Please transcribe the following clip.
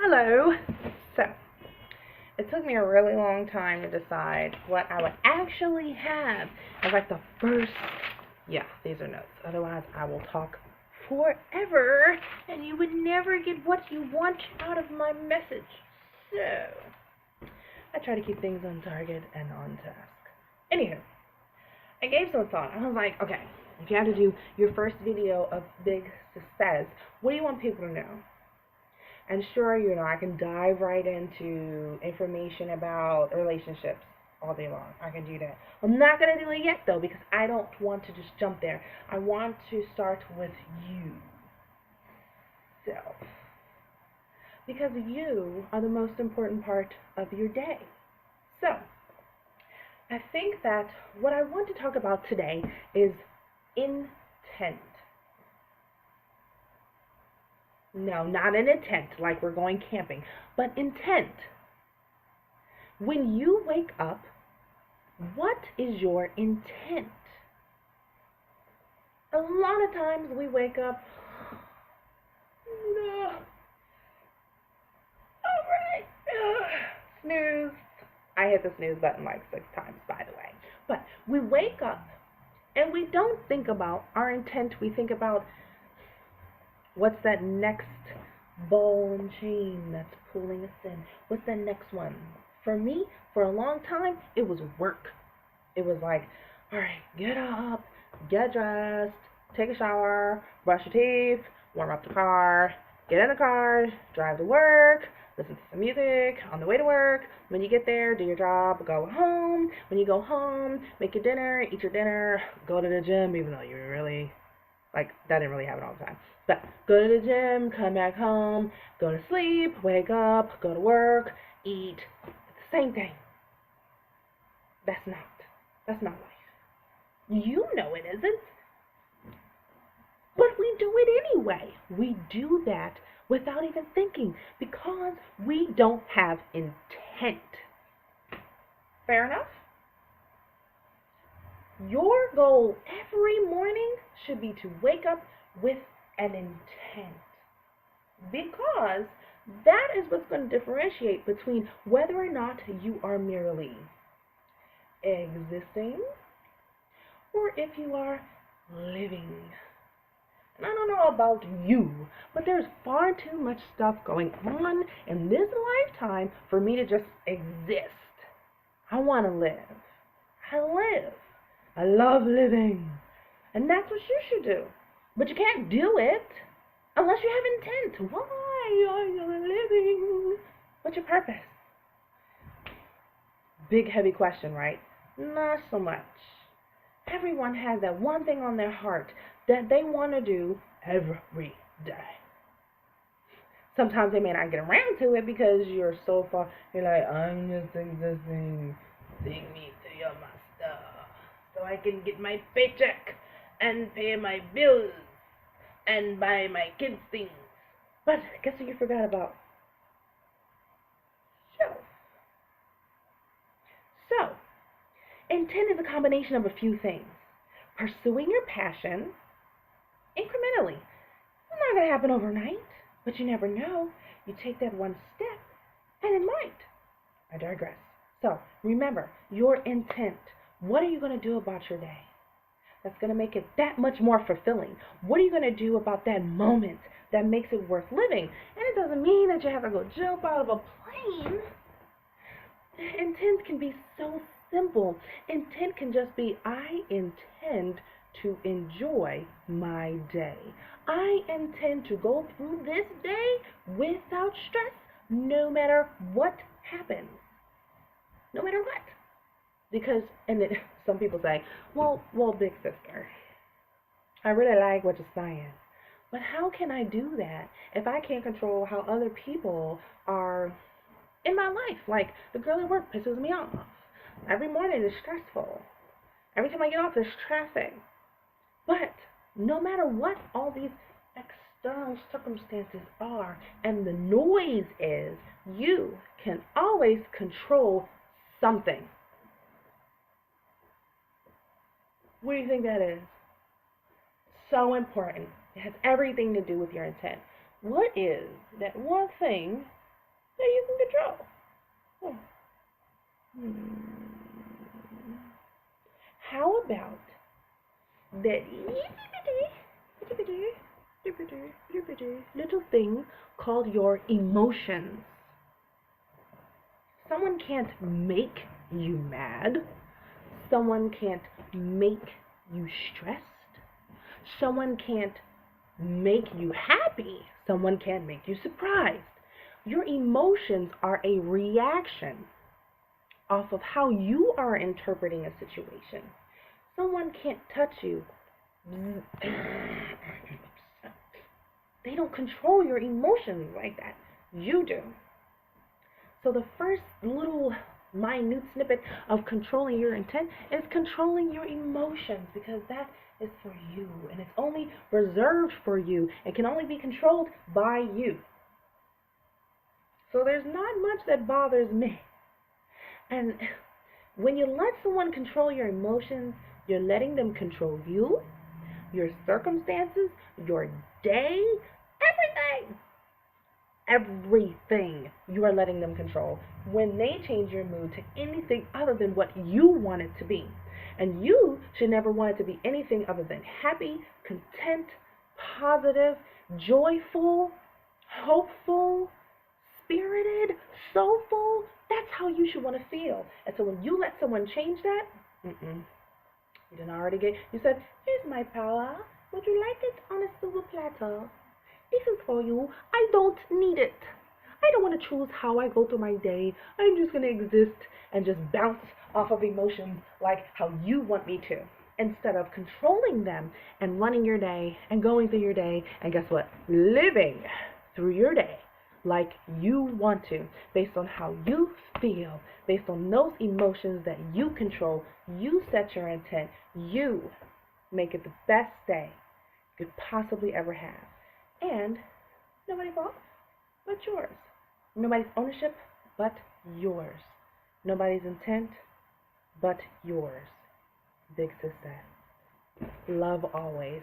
Hello. So, it took me a really long time to decide what I would actually have as like the first. Yeah, these are notes. Otherwise, I will talk forever and you would never get what you want out of my message. So, I try to keep things on target and on task. Anywho, I gave some thought. I was like, okay, if you had to do your first video of big success, what do you want people to know? And sure, I can dive right into information about relationships all day long. I can do that. I'm not going to do it yet, though, because I don't want to just jump there. I want to start with you. Self. Because you are the most important part of your day. So, I think that what I want to talk about today is intent. No, not an intent like we're going camping, but intent. When you wake up, what is your intent? A lot of times we wake up, no, all right, snooze. I hit the snooze button like 6 times, by the way. But we wake up and we don't think about our intent. We think about what's that next ball and chain that's pulling us in? What's the next one? For me, for a long time, it was work. It was like, all right, get up, get dressed, take a shower, brush your teeth, warm up the car, get in the car, drive to work, listen to some music on the way to work. When you get there, do your job, go home. When you go home, make your dinner, eat your dinner, go to the gym, even though you're really, that didn't really happen all the time. But go to the gym, come back home, go to sleep, wake up, go to work, eat. It's the same thing. That's not life. You know it isn't. But we do it anyway. We do that without even thinking because we don't have intent. Fair enough? Your goal every morning should be to wake up with an intent. Because that is what's going to differentiate between whether or not you are merely existing or if you are living. And I don't know about you, but there's far too much stuff going on in this lifetime for me to just exist. I want to live. I live. I love living. And that's what you should do. But you can't do it unless you have intent. Why are you living? What's your purpose? Big, heavy question, right? Not so much. Everyone has that one thing on their heart that they want to do every day. Sometimes they may not get around to it because you're so far, you're like, I'm just existing. Take me to your master so I can get my paycheck and pay my bills and buy my kids things. But guess what you forgot about? Self. So, intent is a combination of a few things. Pursuing your passion incrementally. It's not going to happen overnight, but you never know. You take that one step, and it might. I digress. So, remember, your intent. What are you going to do about your day? That's going to make it that much more fulfilling. What are you going to do about that moment that makes it worth living? And it doesn't mean that you have to go jump out of a plane. Intent can be so simple. Intent can just be, I intend to enjoy my day. I intend to go through this day without stress, no matter what happens. No matter what. Because, and then some people say, well, big sister, I really like what you're saying. But how can I do that if I can't control how other people are in my life? Like, the girl at work pisses me off. Every morning is stressful. Every time I get off, there's traffic. But no matter what all these external circumstances are and the noise is, you can always control something. What do you think that is? So important. It has everything to do with your intent. What is that one thing that you can control. Oh. How about that little thing called your emotions? Someone can't make you mad. Someone can't make you stressed. Someone can't make you happy. Someone can't make you surprised. Your emotions are a reaction off of how you are interpreting a situation. Someone can't touch you. They don't control your emotions like that. You do. So the first little minute snippet of controlling your intent is controlling your emotions, because that is for you and it's only reserved for you and can only be controlled by you. So there's not much that bothers me. And when you let someone control your emotions, you're letting them control you, your circumstances, your day, everything. Everything you are letting them control when they change your mood to anything other than what you want it to be. And you should never want it to be anything other than happy, content, positive, joyful, hopeful, spirited, soulful. That's how you should want to feel. And so when you let someone change that, you didn't already get, you said, here's my power. Would you like it on a silver platter? This is for you. I don't need it. I don't want to choose how I go through my day. I'm just going to exist and just bounce off of emotions like how you want me to, instead of controlling them and running your day and going through your day and guess what? Living through your day like you want to, based on how you feel, based on those emotions that you control. You set your intent. You make it the best day you could possibly ever have. And nobody's fault but yours. Nobody's ownership but yours. Nobody's intent but yours. Big sis said, love always.